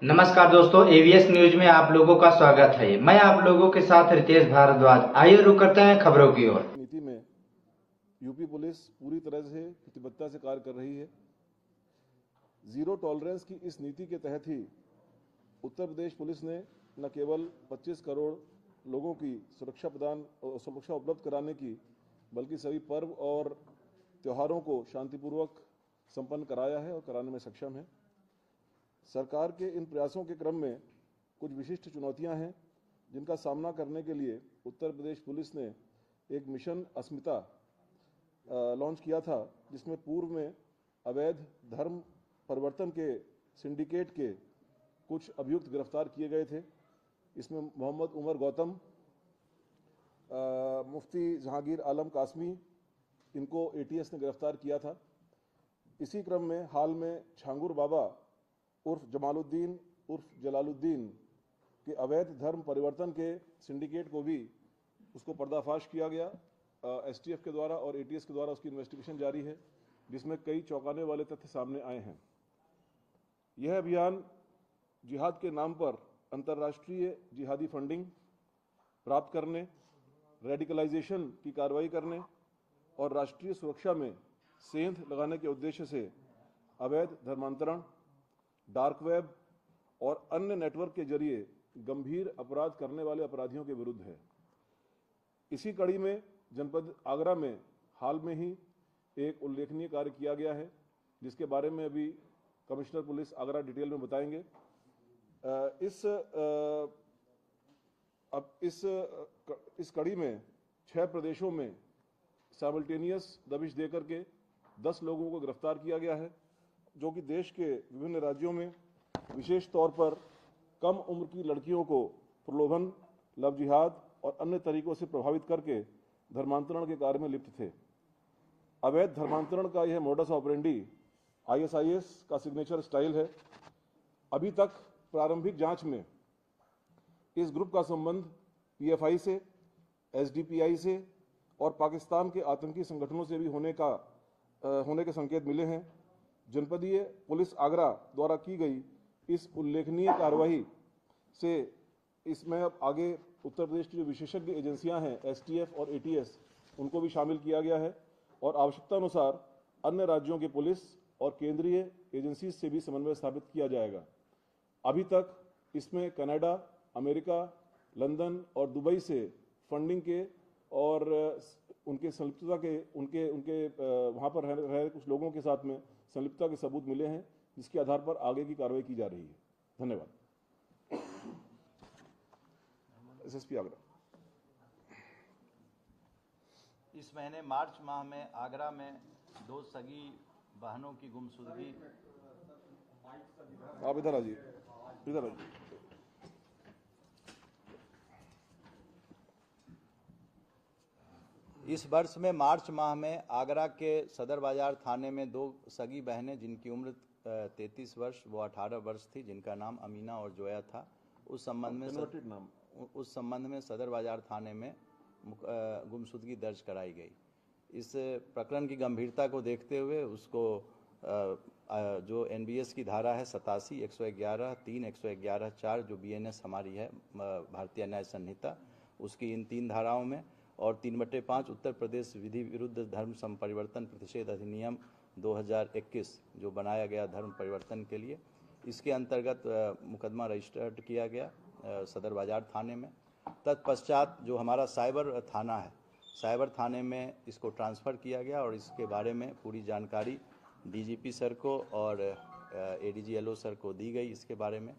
नमस्कार दोस्तों, ABS news में आप लोगों का स्वागत है। मैं आप लोगों के साथ रितेश भारद्वाज। आइए रुक करते हैं खबरों की ओर। नीति में यूपी पुलिस पूरी तरह से प्रतिबद्धता से कार्य कर रही है। जीरो टॉलरेंस की इस नीति के तहत ही उत्तर प्रदेश पुलिस ने न केवल 25 करोड़ लोगों की सुरक्षा उपलब्ध कराने की, बल्कि सभी पर्व और त्योहारों को शांतिपूर्वक संपन्न कराया है और कराने में सक्षम है। सरकार के इन प्रयासों के क्रम में कुछ विशिष्ट चुनौतियां हैं, जिनका सामना करने के लिए उत्तर प्रदेश पुलिस ने एक मिशन अस्मिता लॉन्च किया था, जिसमें पूर्व में अवैध धर्म परिवर्तन के सिंडिकेट के कुछ अभियुक्त गिरफ्तार किए गए थे। इसमें मोहम्मद उमर गौतम, मुफ्ती जहांगीर आलम कासमी, इनको एटीएस ने गिरफ्तार किया था। इसी क्रम में हाल में छांगुर बाबा उर्फ जमालुद्दीन उर्फ जलालुद्दीन के अवैध धर्म परिवर्तन के सिंडिकेट को भी उसको पर्दाफाश किया गया। एसटीएफ के द्वारा और एटीएस के द्वारा उसकी इन्वेस्टिगेशन जारी है, जिसमें कई चौंकाने वाले तथ्य सामने आए हैं। यह अभियान जिहाद के नाम पर अंतर्राष्ट्रीय जिहादी फंडिंग प्राप्त करने, रेडिकलाइजेशन की कार्रवाई करने और राष्ट्रीय सुरक्षा में सेंध लगाने के उद्देश्य से अवैध धर्मांतरण, डार्क वेब और अन्य नेटवर्क के जरिए गंभीर अपराध करने वाले अपराधियों के विरुद्ध है। इसी कड़ी में जनपद आगरा में हाल में ही एक उल्लेखनीय कार्य किया गया है, जिसके बारे में अभी कमिश्नर पुलिस आगरा डिटेल में बताएंगे। इस कड़ी में 6 प्रदेशों में साइमल्टेनियस दबिश देकर के 10 लोगों को गिरफ्तार किया गया है, जो कि देश के विभिन्न राज्यों में विशेष तौर पर कम उम्र की लड़कियों को प्रलोभन, लव जिहाद और अन्य तरीकों से प्रभावित करके धर्मांतरण के कार्य में लिप्त थे। अवैध धर्मांतरण का यह मोडस ऑपरेंडी आईएसआईएस का सिग्नेचर स्टाइल है। अभी तक प्रारंभिक जांच में इस ग्रुप का संबंध पीएफआई से, एसडीपीआई से और पाकिस्तान के आतंकी संगठनों से भी होने के संकेत मिले हैं। जनपदीय पुलिस आगरा द्वारा की गई इस उल्लेखनीय कार्रवाई से इसमें अब आगे उत्तर प्रदेश की जो विशेषज्ञ एजेंसियां हैं, एसटीएफ और एटीएस, उनको भी शामिल किया गया है और आवश्यकता अनुसार अन्य राज्यों के पुलिस और केंद्रीय एजेंसी से भी समन्वय स्थापित किया जाएगा। अभी तक इसमें कनाडा, अमेरिका, लंदन और दुबई से फंडिंग के और उनके संलिप्तता के उनके वहाँ पर रह रहे कुछ लोगों के साथ में संलिप्तता के सबूत मिले हैं, जिसके आधार पर आगे की कार्रवाई की जा रही है। धन्यवाद। एसएसपी आगरा। इस महीने मार्च माह में आगरा में 2 सगी बहनों की गुमशुदगी। आप इधर आइए, इधर आइए। इस वर्ष में मार्च माह में आगरा के सदर बाजार थाने में 2 सगी बहनें, जिनकी उम्र 33 वर्ष व 18 वर्ष थी, जिनका नाम अमीना और जोया था, उस संबंध में सदर बाजार थाने में गुमशुदगी दर्ज कराई गई। इस प्रकरण की गंभीरता को देखते हुए उसको जो एनबीएस की धारा है 87, 111, 3, 111, 4 जो बीएनएस हमारी है भारतीय न्याय संहिता, उसकी इन 3 धाराओं में और 3/5 उत्तर प्रदेश विधि विरुद्ध धर्म संपरिवर्तन प्रतिषेध अधिनियम 2021 जो बनाया गया धर्म परिवर्तन के लिए, इसके अंतर्गत मुकदमा रजिस्टर्ड किया गया सदर बाजार थाने में। तत्पश्चात जो हमारा साइबर थाना है, साइबर थाने में इसको ट्रांसफ़र किया गया और इसके बारे में पूरी जानकारी डीजीपी सर को और एडीजीएलओ सर को दी गई। इसके बारे में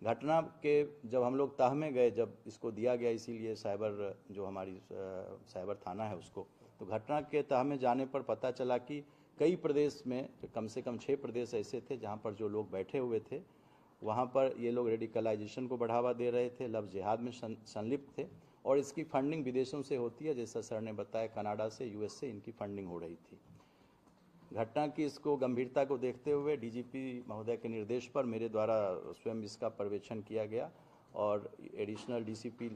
घटना के जब हम लोग तह में गए, जब इसको दिया गया, इसीलिए साइबर जो हमारी साइबर थाना है उसको, तो घटना के तह में जाने पर पता चला कि कई प्रदेश में कम से कम 6 प्रदेश ऐसे थे जहां पर जो लोग बैठे हुए थे, वहां पर ये लोग रेडिकलाइजेशन को बढ़ावा दे रहे थे, लव जिहाद में संलिप्त थे और इसकी फंडिंग विदेशों से होती है, जैसा सर ने बताया कनाडा से, यूएस से इनकी फंडिंग हो रही थी। घटना की इसको गंभीरता को देखते हुए डीजीपी महोदय के निर्देश पर मेरे द्वारा स्वयं इसका पर्यवेक्षण किया गया और एडिशनल डीसीपी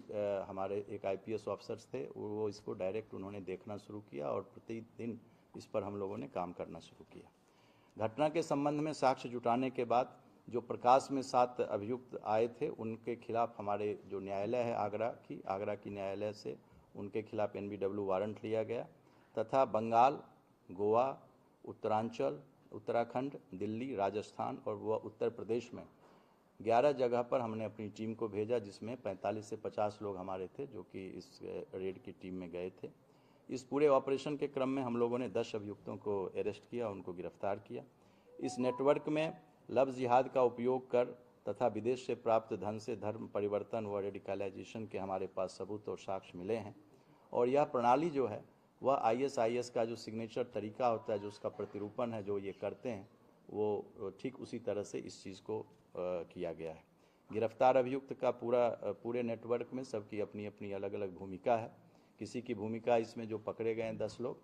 हमारे एक आईपीएस ऑफिसर्स थे, वो इसको डायरेक्ट उन्होंने देखना शुरू किया और प्रतिदिन इस पर हम लोगों ने काम करना शुरू किया। घटना के संबंध में साक्ष्य जुटाने के बाद जो प्रकाश में 7 अभियुक्त आए थे उनके खिलाफ हमारे जो न्यायालय है आगरा की न्यायालय से उनके खिलाफ NBW वारंट लिया गया तथा बंगाल, गोवा, उत्तरांचल, उत्तराखंड, दिल्ली, राजस्थान और वह उत्तर प्रदेश में 11 जगह पर हमने अपनी टीम को भेजा, जिसमें 45 से 50 लोग हमारे थे जो कि इस रेड की टीम में गए थे। इस पूरे ऑपरेशन के क्रम में हम लोगों ने 10 अभियुक्तों को अरेस्ट किया, उनको गिरफ्तार किया। इस नेटवर्क में लफ्ज़ जिहाद का उपयोग कर तथा विदेश से प्राप्त धन से धर्म परिवर्तन व रेडिकलाइजेशन के हमारे पास सबूत और साक्ष्य मिले हैं और यह प्रणाली जो है वह ISIS का जो सिग्नेचर तरीका होता है, जो उसका प्रतिरूपण है, जो ये करते हैं, वो ठीक उसी तरह से इस चीज़ को किया गया है। गिरफ्तार अभियुक्त का पूरे नेटवर्क में सबकी अपनी अपनी अलग अलग भूमिका है। किसी की भूमिका इसमें जो पकड़े गए हैं 10 लोग,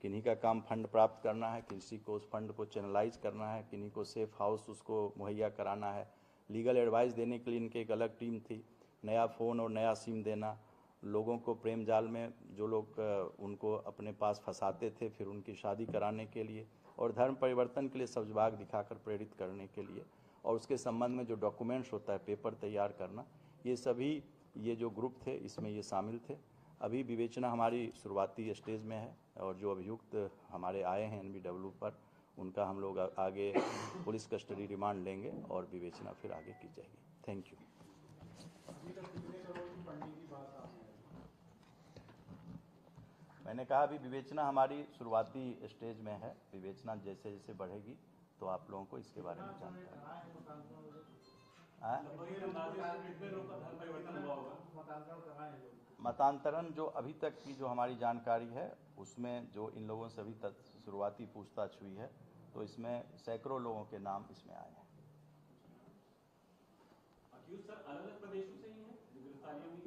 किन्हीं का काम फंड प्राप्त करना है, किसी को उस फंड को चैनलाइज करना है, किन्हीं को सेफ हाउस उसको मुहैया कराना है, लीगल एडवाइस देने के लिए इनकी एक अलग टीम थी, नया फ़ोन और नया सिम देना, लोगों को प्रेम जाल में जो लोग उनको अपने पास फंसाते थे फिर उनकी शादी कराने के लिए और धर्म परिवर्तन के लिए सब्जबाग दिखाकर प्रेरित करने के लिए और उसके संबंध में जो डॉक्यूमेंट्स होता है, पेपर तैयार करना, ये सभी ये जो ग्रुप थे इसमें ये शामिल थे। अभी विवेचना हमारी शुरुआती स्टेज में है और जो अभियुक्त हमारे आए हैं NBW पर उनका हम लोग आगे पुलिस कस्टडी रिमांड लेंगे और विवेचना फिर आगे की जाएगी। Thank you. मैंने कहा अभी विवेचना हमारी शुरुआती स्टेज में है, विवेचना जैसे जैसे बढ़ेगी तो आप लोगों को इसके बारे में जानकारी। मतांतरण जो अभी तक की जो हमारी जानकारी है उसमें जो इन लोगों से अभी तक शुरुआती पूछताछ हुई है तो इसमें सैकड़ों लोगों के नाम इसमें आए हैं।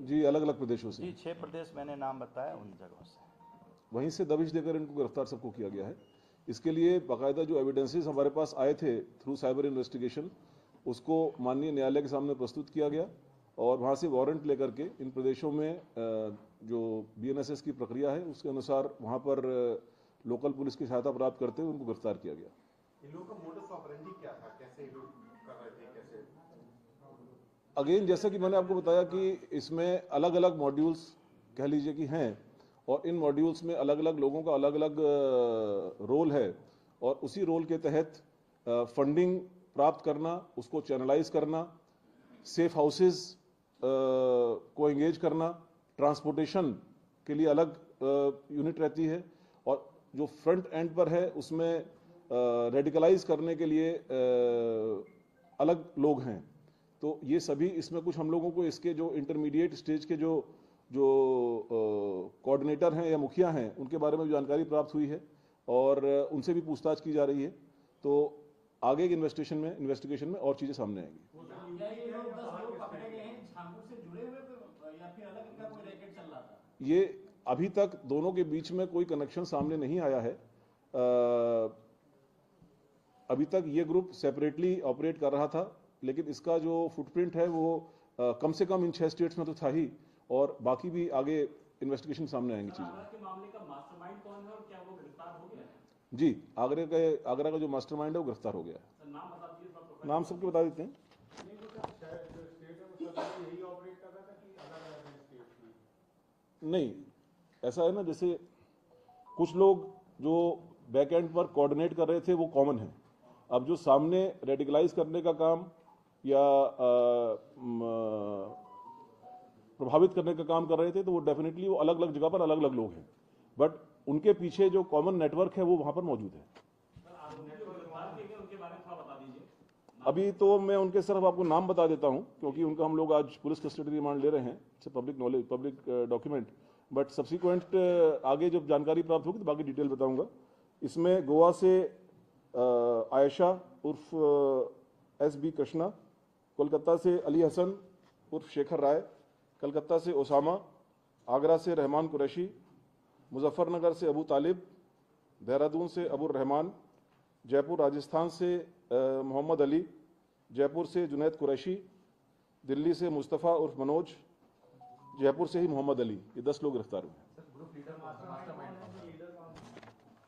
जी, अलग अलग प्रदेशों से। जी, 6 प्रदेश मैंने नाम बताया, उन जगहों से वहीं से दबिश देकर इनको गिरफ्तार सबको किया गया है। इसके लिए बाकायदा जो एविडेंसेस हमारे पास आए थे थ्रू साइबर इन्वेस्टिगेशन, उसको माननीय न्यायालय के सामने प्रस्तुत किया गया और वहाँ से वारंट लेकर के इन प्रदेशों में जो BNSS की प्रक्रिया है उसके अनुसार वहाँ पर लोकल पुलिस की सहायता प्राप्त करते हुए उनको गिरफ्तार किया गया। इन लोगों का मोडस ऑपरेंडी क्या था, कैसे ये लोग कर रहे थे, कैसे? अगेन जैसा कि मैंने आपको बताया कि इसमें अलग अलग मॉड्यूल्स कह लीजिए कि हैं और इन मॉड्यूल्स में अलग अलग लोगों का अलग अलग रोल है और उसी रोल के तहत फंडिंग प्राप्त करना, उसको चैनलाइज करना, सेफ हाउसेस को एंगेज करना, ट्रांसपोर्टेशन के लिए अलग यूनिट रहती है और जो फ्रंट एंड पर है उसमें रेडिकलाइज करने के लिए अलग लोग हैं। तो ये सभी इसमें कुछ हम लोगों को इसके जो इंटरमीडिएट स्टेज के जो कोऑर्डिनेटर हैं या मुखिया हैं उनके बारे में जानकारी प्राप्त हुई है और उनसे भी पूछताछ की जा रही है। तो आगे के इन्वेस्टिगेशन में और चीजें सामने आएंगी। ये अभी तक दोनों के बीच में कोई कनेक्शन सामने नहीं आया है। अभी तक ये ग्रुप सेपरेटली ऑपरेट कर रहा था, लेकिन इसका जो फुटप्रिंट है वो कम से कम इन 6 स्टेट्स में तो था ही और बाकी भी आगे इन्वेस्टिगेशन सामने आएंगी चीजें। मामले का मास्टरमाइंड कौन है और क्या वो गिरफ्तार हो गया है? जी, आगरा का जो मास्टरमाइंड है वो गिरफ्तार हो गया है। नाम बता दीजिए। नाम सबके बता देते हैं। नहीं, ऐसा है ना, जैसे कुछ लोग जो बैक एंड पर कोऑर्डिनेट कर रहे थे वो कॉमन है। अब जो सामने रेडिकलाइज करने का काम या प्रभावित करने का काम कर रहे थे तो वो डेफिनेटली वो अलग अलग जगह पर अलग अलग लोग हैं, बट उनके पीछे जो कॉमन नेटवर्क है वो वहां पर मौजूद है। अभी तो मैं उनके सिर्फ आपको नाम बता देता हूं क्योंकि उनका हम लोग आज पुलिस कस्टडी रिमांड ले रहे हैं, it's public knowledge, public document, but subsequent आगे जब जानकारी प्राप्त होगी तो बाकी डिटेल बताऊंगा। इसमें गोवा से आयशा उर्फ SB कृष्णा, कोलकाता से अली हसन उर्फ शेखर राय, कलकत्ता से ओसामा, आगरा से रहमान कुरैशी, मुजफ्फरनगर से अबू तालिब, देहरादून से अबुर रहमान, जयपुर राजस्थान से मोहम्मद अली, जयपुर से जुनैद कुरैशी, दिल्ली से मुस्तफ़ा उर्फ मनोज, जयपुर से ही मोहम्मद अली, ये 10 लोग गिरफ्तार हुए।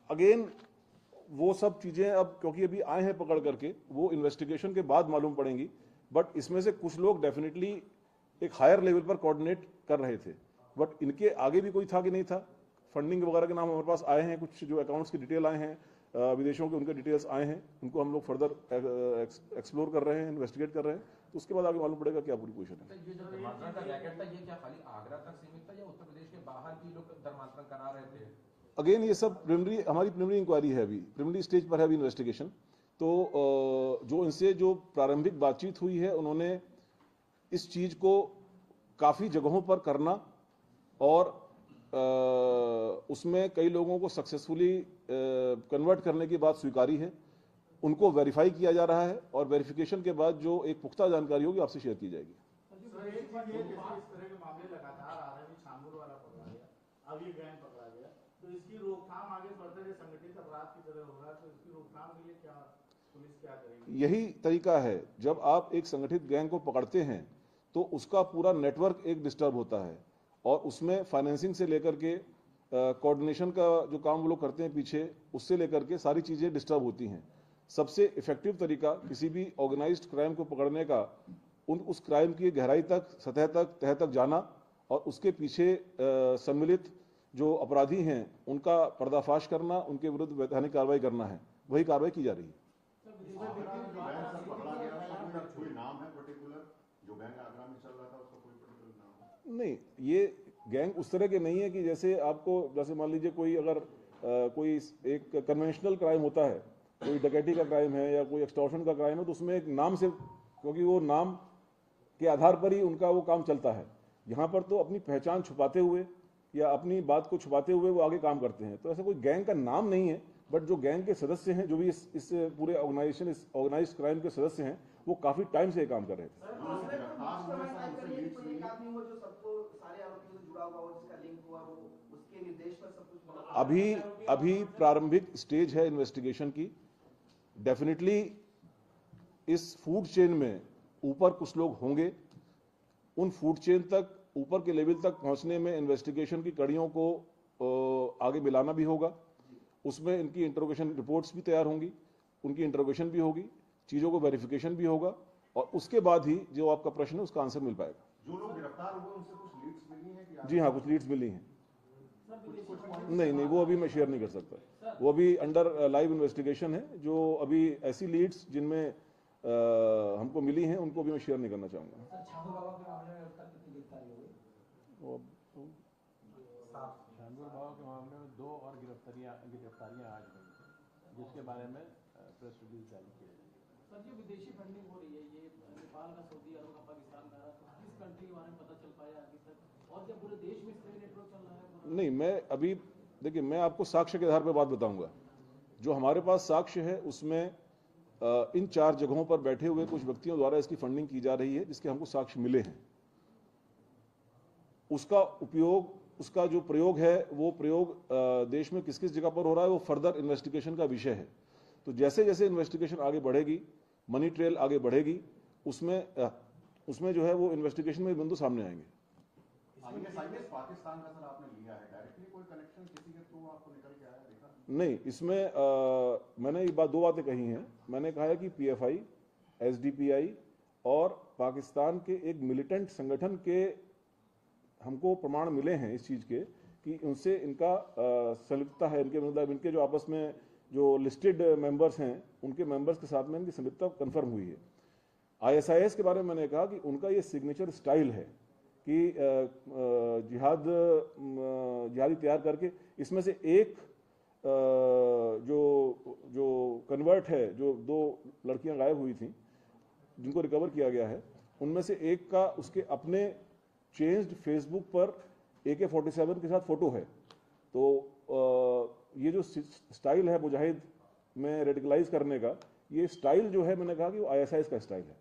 अगेन वो सब चीजें अब क्योंकि अभी आए हैं पकड़ करके, वो इन्वेस्टिगेशन के बाद मालूम पड़ेंगी। बट इसमें से कुछ लोग डेफिनेटली एक हायर लेवल पर कोऑर्डिनेट कर रहे थे, बट इनके आगे भी कोई था कि नहीं था। फंडिंग वगैरह के नाम हमारे पास आए हैं, कुछ जो अकाउंट्स की डिटेल आए हैं विदेशों के, उनके डिटेल्स आए हैं, उनको हम लोग फर्दर एक्सप्लोर कर रहे हैं, इन्वेस्टिगेट कर रहे हैं, तो उसके बाद आगे मालूम पड़ेगा क्या पूरी पोजीशन है। ये जो धर्मांतरण का रैकेट था, ये क्या खाली आगरा तक सीमित था या उत्तर प्रदेश के बाहर भी लोग धर्मांतरण करा रहे थे? अगेन ये सब हमारी प्रिलिमिनरी इंक्वायरी है, अभी प्रिलिमिनरी स्टेज पर है अभी इन्वेस्टिगेशन। तो जो इनसे जो प्रारंभिक बातचीत हुई है, उन्होंने इस चीज को काफी जगहों पर करना और उसमें कई लोगों को सक्सेसफुली कन्वर्ट करने की बात स्वीकारी है। उनको वेरीफाई किया जा रहा है और वेरिफिकेशन के बाद जो एक पुख्ता जानकारी होगी आपसे शेयर की जाएगी। इस तरह के मामले लगातार आ रहे हैं, छांगुर वाला पकड़ा गया, अब ये गैंग पकड़ा गया, तो इसकी रोकथाम आगे बढ़ते हुए संगठित अपराध की तरह हो रहा है, तो इसकी रोकथाम के लिए क्या पुलिस क्या करेगी? यही तरीका है, जब आप एक संगठित गैंग को पकड़ते हैं तो उसका पूरा नेटवर्क एक डिस्टर्ब होता है और उसमें फाइनेंसिंग से लेकर के कोऑर्डिनेशन का जो काम वो लोग करते हैं पीछे, उससे लेकर के सारी चीजें डिस्टर्ब होती हैं। सबसे इफेक्टिव तरीका किसी भी ऑर्गेनाइज्ड क्राइम को पकड़ने का उस क्राइम की गहराई तक, सतह तक, तह तक जाना और उसके पीछे सम्मिलित जो अपराधी हैं उनका पर्दाफाश करना, उनके विरुद्ध वैधानिक कार्रवाई करना है। वही कार्रवाई की जा रही है। कोई नाम है पर्टिकुलर जो गैंग आगरा में चल रहा था, उसका कोई पर्टिकुलर नाम? नहीं, ये गैंग उस तरह के नहीं है कि जैसे मान लीजिए कोई अगर कोई एक कन्वेंशनल क्राइम होता है, कोई डकैती का क्राइम है या कोई एक्सटॉर्शन का क्राइम है, तो उसमें एक नाम से, क्योंकि वो नाम के आधार पर ही उनका वो काम चलता है। यहाँ पर तो अपनी पहचान छुपाते हुए या अपनी बात को छुपाते हुए वो आगे काम करते हैं। तो ऐसा कोई गैंग का नाम नहीं है, बट जो गैंग के सदस्य हैं, जो भी इस पूरे ऑर्गेनाइजेशन, इस ऑर्गेनाइज्ड क्राइम के सदस्य हैं, वो काफी टाइम से ये काम कर रहे थे। अभी प्रारंभिक स्टेज है इन्वेस्टिगेशन की। डेफिनेटली इस फूड चेन में ऊपर कुछ लोग होंगे। उन फूड चेन तक, ऊपर के लेवल तक पहुंचने में इन्वेस्टिगेशन की कड़ियों को आगे मिलाना भी होगा। उसमें इनकी इंटरोगेशन रिपोर्ट्स भी तैयार होंगी, उनकी इंटरोगेशन भी होगी, चीजों को वेरिफिकेशन भी होगा और उसके बाद ही जो आपका प्रश्न है उसका आंसर मिल पाएगा। जो लोग गिरफ्तार हुए उनसे कुछ लीड्स मिली हैं कि? जी हाँ, कुछ लीड्स मिली हैं। नहीं, वो अभी मैं शेयर नहीं कर सकता। वो अभी अंडर लाइव इन्वेस्टिगेशन है। जो अभी ऐसी लीड्स जिनमें हमको मिली हैं, उनको भी मैं शेयर नहीं करना चाहूंगा। छांगुर बाबा के मामले में 2 और गिरफ्तारियां आज हुई, जिसके बारे में प्रेस रिलीज जारी किया गया। सर, जो विदेशी फंडिंग हो रही है, ये नेपाल का, सऊदी अरब का, पाकिस्तान का, किस कंट्री के बारे में पता चल पाया अभी तक? और क्या पूरे देश में इस तरह नेटवर्क चल रहा है? नहीं, मैं अभी देखिए, मैं आपको साक्ष्य के आधार पर बात बताऊंगा। जो हमारे पास साक्ष्य है उसमें इन 4 जगहों पर बैठे हुए कुछ व्यक्तियों द्वारा इसकी फंडिंग की जा रही है, जिसके हमको साक्ष्य मिले हैं। उसका जो प्रयोग है, वो प्रयोग देश में किस किस जगह पर हो रहा है, वो फर्दर इन्वेस्टिगेशन का विषय है। तो जैसे जैसे इन्वेस्टिगेशन आगे बढ़ेगी, मनी ट्रेल आगे बढ़ेगी, उसमें जो है वो इन्वेस्टिगेशन में बिंदु सामने आएंगे। पाकिस्तान का सर आपने लिया है, डायरेक्टली कोई कनेक्शन किसी के थ्रू आपको निकल के आया, देखा? नहीं, इसमें मैंने ये 2 बातें कही हैं। मैंने कहा है कि PFI, SDPI और पाकिस्तान के एक मिलिटेंट संगठन के हमको प्रमाण मिले हैं इस चीज के कि उनसे इनका संलिप्तता है। इनके जो आपस में जो लिस्टेड मेंबर्स हैं, उनके मेंबर्स के साथ में इनकी संलिप्तता कंफर्म हुई है। ISIS के बारे में मैंने कहा कि उनका ये सिग्नेचर स्टाइल है कि जिहादी तैयार करके, इसमें से एक जो कन्वर्ट है, जो 2 लड़कियां गायब हुई थी जिनको रिकवर किया गया है, उनमें से एक का उसके अपने चेंज्ड फेसबुक पर AK-47 के साथ फोटो है। तो ये जो स्टाइल है मुजाहिद में रेडिकलाइज करने का, ये स्टाइल जो है, मैंने कहा कि वो ISIS का स्टाइल है।